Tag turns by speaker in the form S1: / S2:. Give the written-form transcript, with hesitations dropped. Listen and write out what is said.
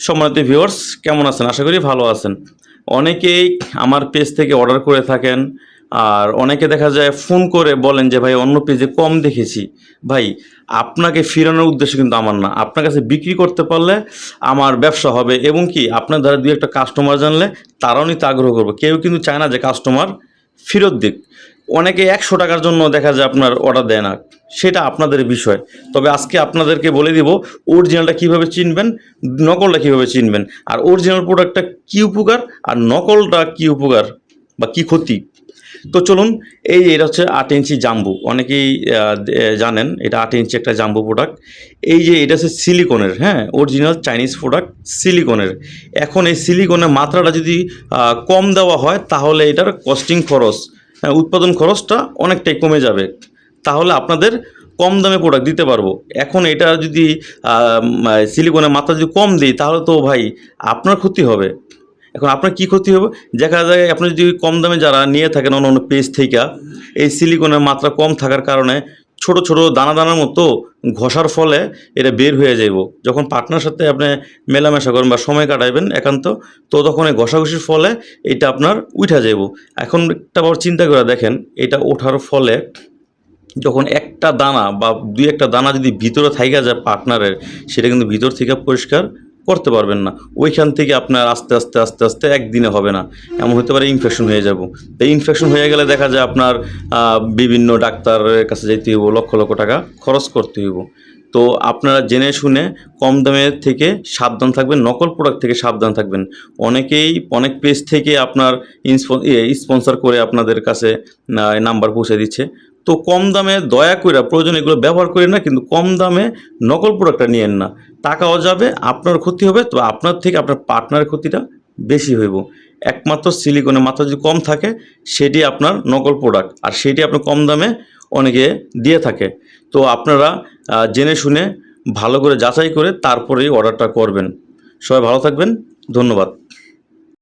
S1: সম্মানিত ভিউয়ার্স, কেমন আছেন? আশা করি ভালো আছেন। অনেকেই আমার পেজ থেকে অর্ডার করে থাকেন। আর অনেকে দেখা যায় ফোন করে বলেন যে, "ভাই অন্য পেজে কম দেখেছি।" ভাই, আপনাকে ফিরানোর উদ্দেশ্য কিন্তু আমার না। আপনার কাছে বিক্রি করতে পারলে আমার ব্যবসা হবে এবং কি আপনার দ্বারা ২-১ টা কাস্টমার জানলে তারাও নিতে আগ্রহ করবে। কেউ কিন্তু চায় না যে কাস্টমার ফেরত দিক। অনেকে ৳১০০ জন্য দেখা যায় আপনার অর্ডার দেয় না। সেটা আপনাদের বিষয়। তবে আজকে আপনাদেরকে বলে দিব অরিজিনালটা কীভাবে চিনবেন, নকলটা কীভাবে চিনবেন। আর অরিজিনাল প্রোডাক্টটা কী উপকার আর নকলটা কী উপকার বা কী ক্ষতি। তো চলুন, এটা হচ্ছে ৮ ইঞ্চি জাম্বো। অনেকেই জানেন এটা ৮ ইঞ্চি একটা জাম্বো প্রোডাক্ট। এটা হচ্ছে সিলিকনের, হ্যাঁ? অরিজিনাল চাইনিজ প্রোডাক্ট সিলিকনের। এখন এই সিলিকনের মাত্রাটা যদি কম দেওয়া হয় তাহলে এটার কস্টিং খরচ, হ্যাঁ, উৎপাদন খরচটা অনেকটাই কমে যাবে। তাহলে আপনাদের কম দামে প্রোডাক্ট দিতে পারবো। এখন এটা যদি সিলিকনের মাত্রা যদি কম দিই তাহলে তো ভাই আপনার ক্ষতি হবে। এখন আপনার কী ক্ষতি হবে? দেখা যায় আপনি যদি কম দামে যারা নিয়ে থাকেন অন্য পেজ থেইকা, এই সিলিকনের মাত্রা কম থাকার কারণে ছোট, ছোট দানা, দানার মতো ঘষার ফলে এটা বের হয়ে যাইবো। যখন পার্টনার সাথে আপনি মেলামেশা করবেন বা সময় কাটাইবেন একান্ত, তো তখন এই ঘষাঘষির ফলে এটা আপনার উইঠা যাইবো। এখন একটা আবার চিন্তা করে দেখেন, এটা ওঠার ফলে যখন একটা দানা বা ২-১ টা দানা যদি ভিতরে থাইকা যায় পার্টনারের, সেটা কিন্তু ভিতর থেকে পরিষ্কার করতে পারবেন না। ওইখান থেকে আপনার আস্তে, আস্তে, আস্তে, আস্তে একদিনে হবে না। এমন হতে পারে ইনফেকশন হয়ে যাবো। তো ইনফেকশন হয়ে গেলে দেখা যায় আপনার বিভিন্ন ডাক্তারের কাছে যাইতে হইব, লক্ষ, লক্ষ টাকা খরচ করতে হইব। তো আপনারা জেনে শুনে কম দামের থেকে সাবধান থাকবেন, নকল প্রোডাক্ট থেকে সাবধান থাকবেন। অনেক পেজ থেকে আপনার স্পন্সর করে আপনাদের কাছে নাম্বার পৌঁছে দিচ্ছে। তো কম দামে দয়া কইরা প্রয়োজনে এগুলো ব্যবহার কইরেন না, কিন্তু কম দামে নকল প্রোডাক্টটা নিয়েন না। টাকাও যাবে, আপনার ক্ষতি হবে, তো আপনার থেকে আপনার পার্টনারের ক্ষতিটা বেশি হইব। একমাত্র সিলিকনের মাত্রা যদি কম থাকে সেটি আপনার নকল প্রোডাক্ট, আর সেটি আপনার কম দামে অনেকে দিয়ে থাকে। তো আপনারা জেনে শুনে ভালো করে যাচাই করে তারপরেই অর্ডারটা করবেন। সবাই ভালো থাকবেন। ধন্যবাদ।